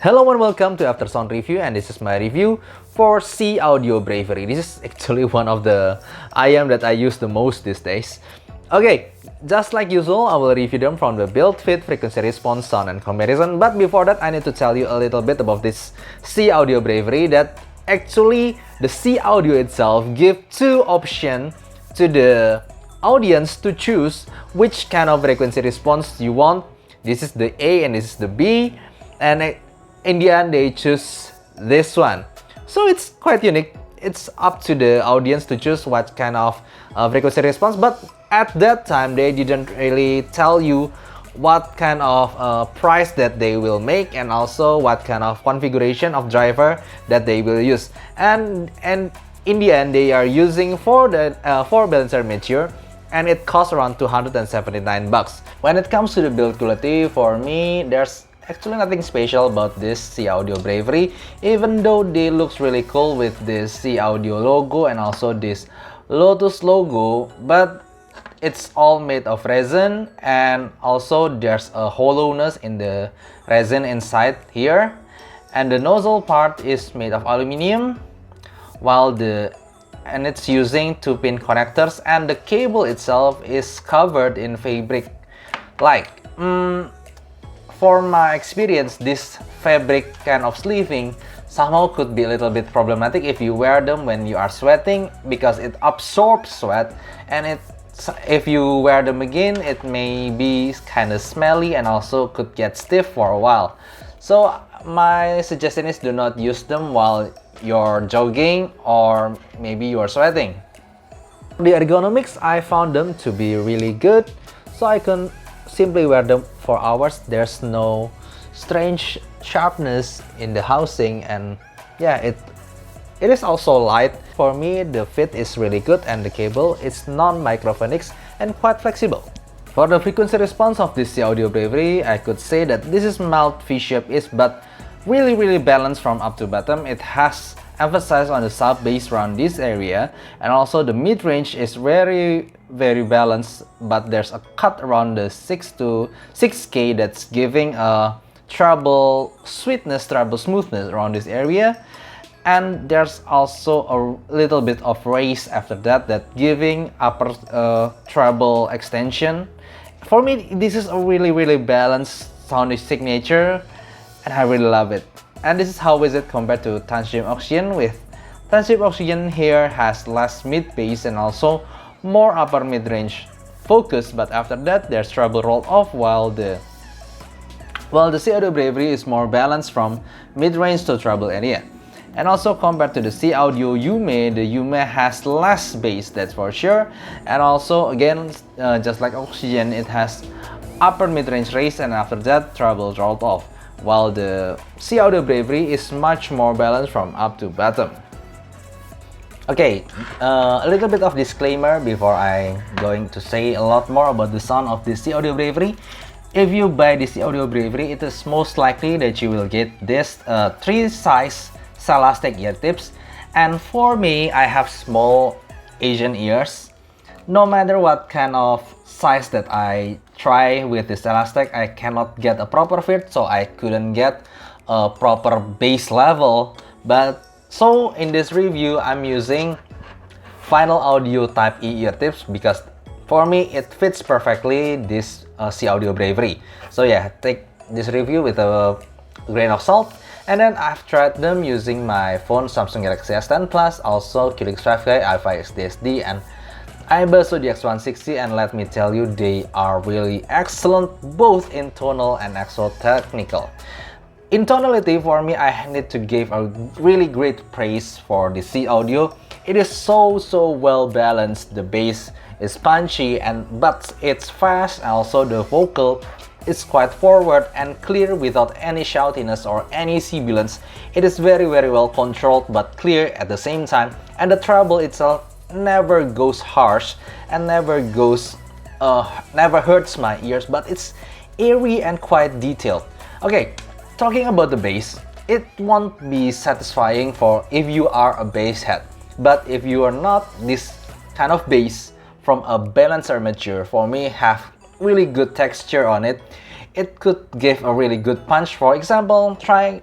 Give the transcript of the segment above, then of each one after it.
Hello and welcome to Aftersound Review, and this is my review for C Audio Bravery. This is actually one of the IM that I use the most these days. Okay, just like usual, I will review them from the build, fit, frequency response, sound, and comparison. But before that, I need to tell you a little bit about this C Audio Bravery. That actually the C Audio itself gives two options to the audience to choose which kind of frequency response you want. This is the A and this is the B, and in the end they choose this one. So it's quite unique. It's up to the audience to choose what kind of frequency response, but at that time they didn't really tell you what kind of price that they will make, and also what kind of configuration of driver that they will use. And in the end they are using for balancer mature, and it costs around 279 bucks. When it comes to the build quality, for me there's actually nothing special about this C Audio Bravery, even though they looks really cool with this C Audio logo and also this Lotus logo, but it's all made of resin, and also there's a hollowness in the resin inside here, and the nozzle part is made of aluminum, while it's using 2-pin connectors, and the cable itself is covered in fabric. For my experience, this fabric kind of sleeving somehow could be a little bit problematic if you wear them when you are sweating, because it absorbs sweat, and if you wear them again, it may be kind of smelly and also could get stiff for a while. So my suggestion is do not use them while you're jogging or maybe you're sweating. The ergonomics, I found them to be really good, so I can simply wear them for hours. There's no strange sharpness in the housing, and yeah, it is also light. For me, the fit is really good, and the cable is non-microphonics and quite flexible. For the frequency response of this C Audio Bravery, I could say that this is mild V-shape-ish, but really balanced from up to bottom. It has emphasis on the sub bass around this area, and also the mid-range is very balanced, but there's a cut around the 6K that's giving a treble sweetness, treble smoothness around this area, and there's also a little bit of raise after that giving upper treble extension. For me, this is a really balanced sound signature, and I really love it. And this is how is it compared to Tantrum Oxygen. With Tantrum Oxygen here has less mid bass and also more upper mid-range focus, but after that there's treble rolled off, while the C Audio Bravery is more balanced from mid-range to treble area. And also compared to the C Audio Yume, the Yume has less bass, that's for sure, and also again just like Oxygen, it has upper mid-range raise, and after that treble rolled off, while the C Audio Bravery is much more balanced from up to bottom. Okay, a little bit of disclaimer before I'm going to say a lot more about the sound of the C Audio Bravery. If you buy the C Audio Bravery, it is most likely that you will get this 3-size Celastic ear tips, and for me, I have small Asian ears. No matter what kind of size that I try with the Celastic, I cannot get a proper fit, so I couldn't get a proper bass level. But so in this review, I'm using Final Audio Type E ear tips, because for me it fits perfectly this C Audio Bravery. So yeah, take this review with a grain of salt. And then I've tried them using my phone Samsung Galaxy S10 Plus, also QLink Wi-Fi, i5 XDSD, and iBus DX160, and let me tell you, they are really excellent both in tonal and actual technical. In tonality, for me, I need to give a really great praise for the C Audio. It is so well balanced. The bass is punchy, but it's fast, and also the vocal is quite forward and clear without any shoutiness or any sibilance. It is very well controlled but clear at the same time, and the treble itself never goes harsh and never hurts my ears, but it's eerie and quite detailed. Okay, talking about the bass, it won't be satisfying for if you are a bass head, but if you are not, this kind of bass from a balancer mature for me have really good texture on it. It could give a really good punch. For example, try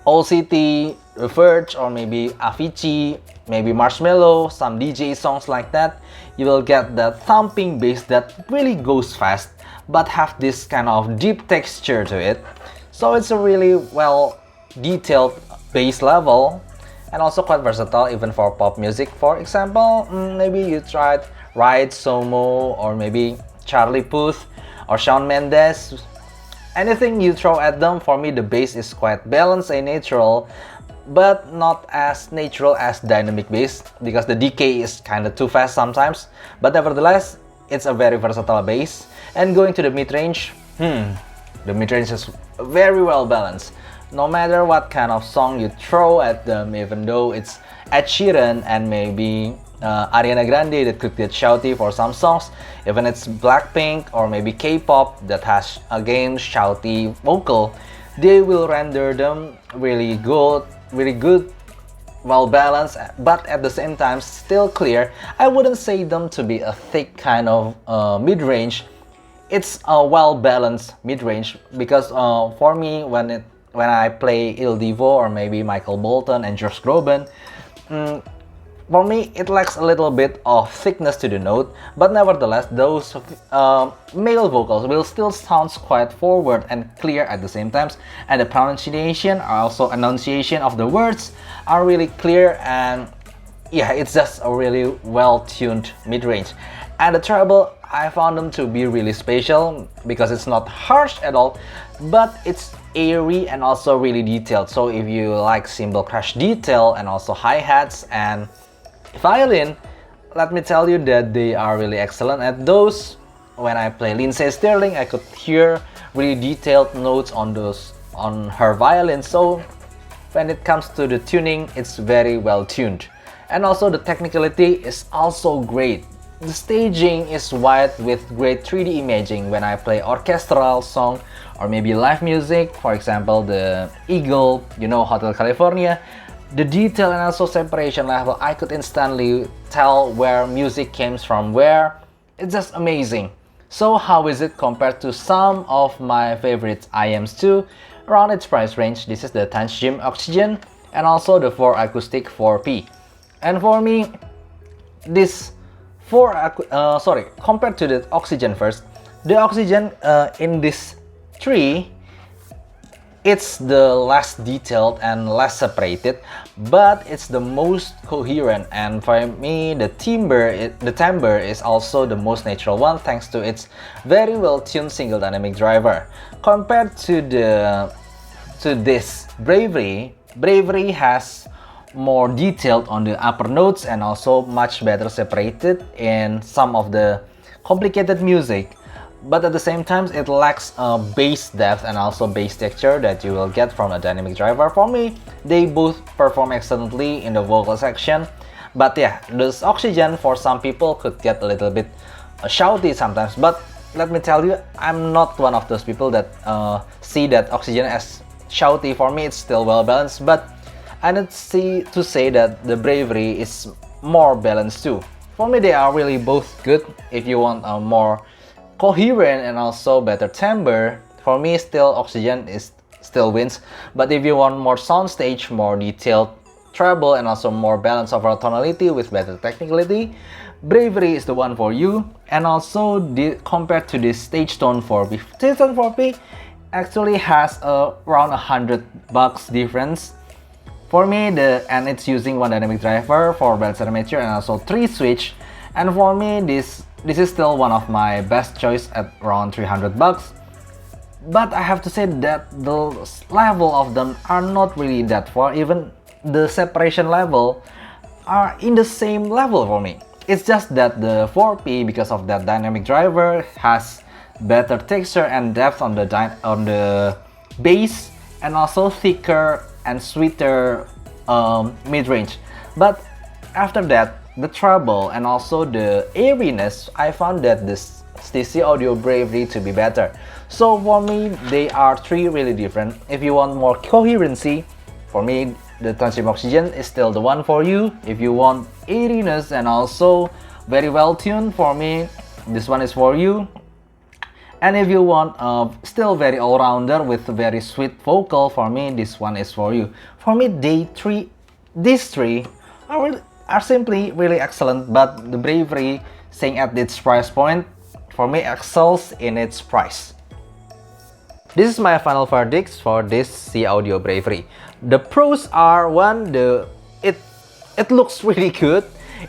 Old City, The Verge, or maybe Avicii, maybe Marshmello, some DJ songs like that, you will get that thumping bass that really goes fast, but have this kind of deep texture to it. So it's a really well detailed bass level, and also quite versatile even for pop music. For example, maybe you tried Ride Somo, or maybe Charlie Puth, or Shawn Mendes. Anything you throw at them, for me the bass is quite balanced and natural, but not as natural as dynamic bass, because the decay is kinda too fast sometimes. But nevertheless, it's a very versatile bass. And going to the mid-range, the mid-range is very well balanced. No matter what kind of song you throw at them, even though it's Ed Sheeran and maybe Ariana Grande that could get shouty for some songs, even it's Blackpink or maybe K-pop that has again shouty vocal, they will render them really good, well balanced, but at the same time still clear. I wouldn't say them to be a thick kind of mid-range. It's a well balanced mid-range, because for me when I play Il Divo or maybe Michael Bolton and Josh Groban, for me it lacks a little bit of thickness to the note, but nevertheless those male vocals will still sound quite forward and clear at the same time, and the pronunciation, also enunciation of the words are really clear, and yeah, it's just a really well tuned mid-range. And the treble, I found them to be really special because it's not harsh at all, but it's airy and also really detailed. So if you like cymbal crash detail and also hi-hats and violin, let me tell you that they are really excellent at those. When I play Lindsey Stirling, I could hear really detailed notes on her violin. So when it comes to the tuning, it's very well tuned. And also the technicality is also great. The staging is wide with great 3D imaging when I play orchestral song or maybe live music. For example, the Eagle, Hotel California. The detail and also separation level, I could instantly tell where music came from where. It's just amazing. So how is it compared to some of my favorite IMs too? Around its price range, this is the Tanchim Oxygen and also the 4 Acoustic 4P. And for me, this compared to the Oxygen first, the Oxygen in this 3, it's the less detailed and less separated, but it's the most coherent, and for me the timbre is also the most natural one thanks to its very well tuned single dynamic driver. Compared to this Bravery has more detailed on the upper notes and also much better separated in some of the complicated music. But at the same time, it lacks bass depth and also bass texture that you will get from a dynamic driver. For me, they both perform excellently in the vocal section. But yeah, this Oxygen for some people could get a little bit shouty sometimes. But let me tell you, I'm not one of those people that see that Oxygen as shouty. For me, it's still well balanced. But I need to say that the Bravery is more balanced too. For me, they are really both good. If you want a more coherent and also better timbre, for me still Oxygen still wins. But if you want more soundstage, more detailed treble and also more balance overall tonality with better technicality, Bravery is the one for you. And also compared to the stage tone 4P, stage tone 4P actually has around $100 difference. For me, and it's using one dynamic driver, 4 bell parameter and also 3 switch. And for me, this is still one of my best choice at around $300. But I have to say that the level of them are not really that far. Even the separation level are in the same level for me. It's just that the 4P, because of that dynamic driver, has better texture and depth on the bass, and also thicker and sweeter mid-range. But after that, the treble and also the airiness, I found that this STC Audio Bravery to be better. So for me, they are 3 really different. If you want more coherency, for me, the Tanchim Oxygen is still the one for you. If you want airiness and also very well tuned, for me, this one is for you. And if you want still very all-rounder with very sweet vocal, for me this one is for you. For me these three are simply really excellent, but the Bravery, staying at its price point, for me excels in its price. This is my final verdict for this C Audio Bravery. The pros are, one, it looks really good,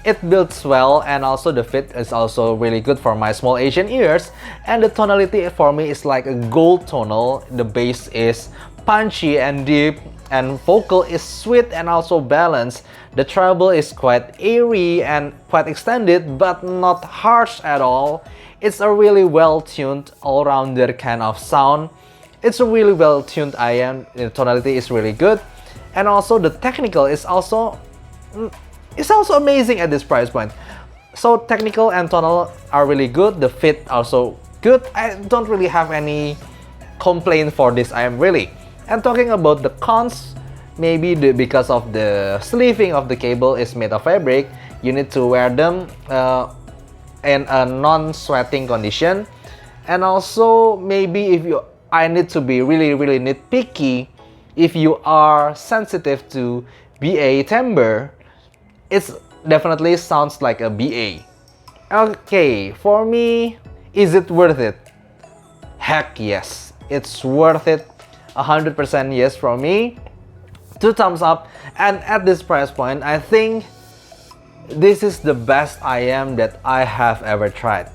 it builds well, and also the fit is also really good for my small Asian ears. And the tonality for me is like a gold tonal. The bass is punchy and deep, and vocal is sweet and also balanced. The treble is quite airy and quite extended, but not harsh at all. It's a really well-tuned, all-rounder kind of sound. It's a really well-tuned IM. The tonality is really good, and also the technical is also amazing at this price point. So technical and tonal are really good. The fit also good. I don't really have any complaint for this IM really. And talking about the cons, maybe because of the sleeving of the cable is made of fabric, you need to wear them in a non-sweating condition. And also maybe I need to be really nitpicky, if you are sensitive to BA timbre, it definitely sounds like a BA. Okay, for me, is it worth it? Heck yes, it's worth it. 100% yes from me. 2 thumbs up. And at this price point, I think this is the best IM that I have ever tried.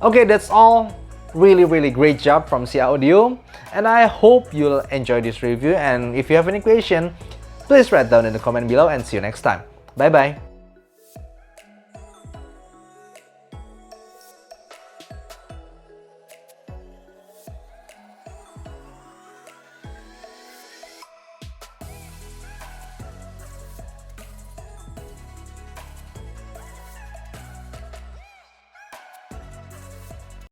Okay, that's all. Really great job from Sia Audio, and I hope you'll enjoy this review. And if you have any question, please write down in the comment below, and see you next time. Bye bye.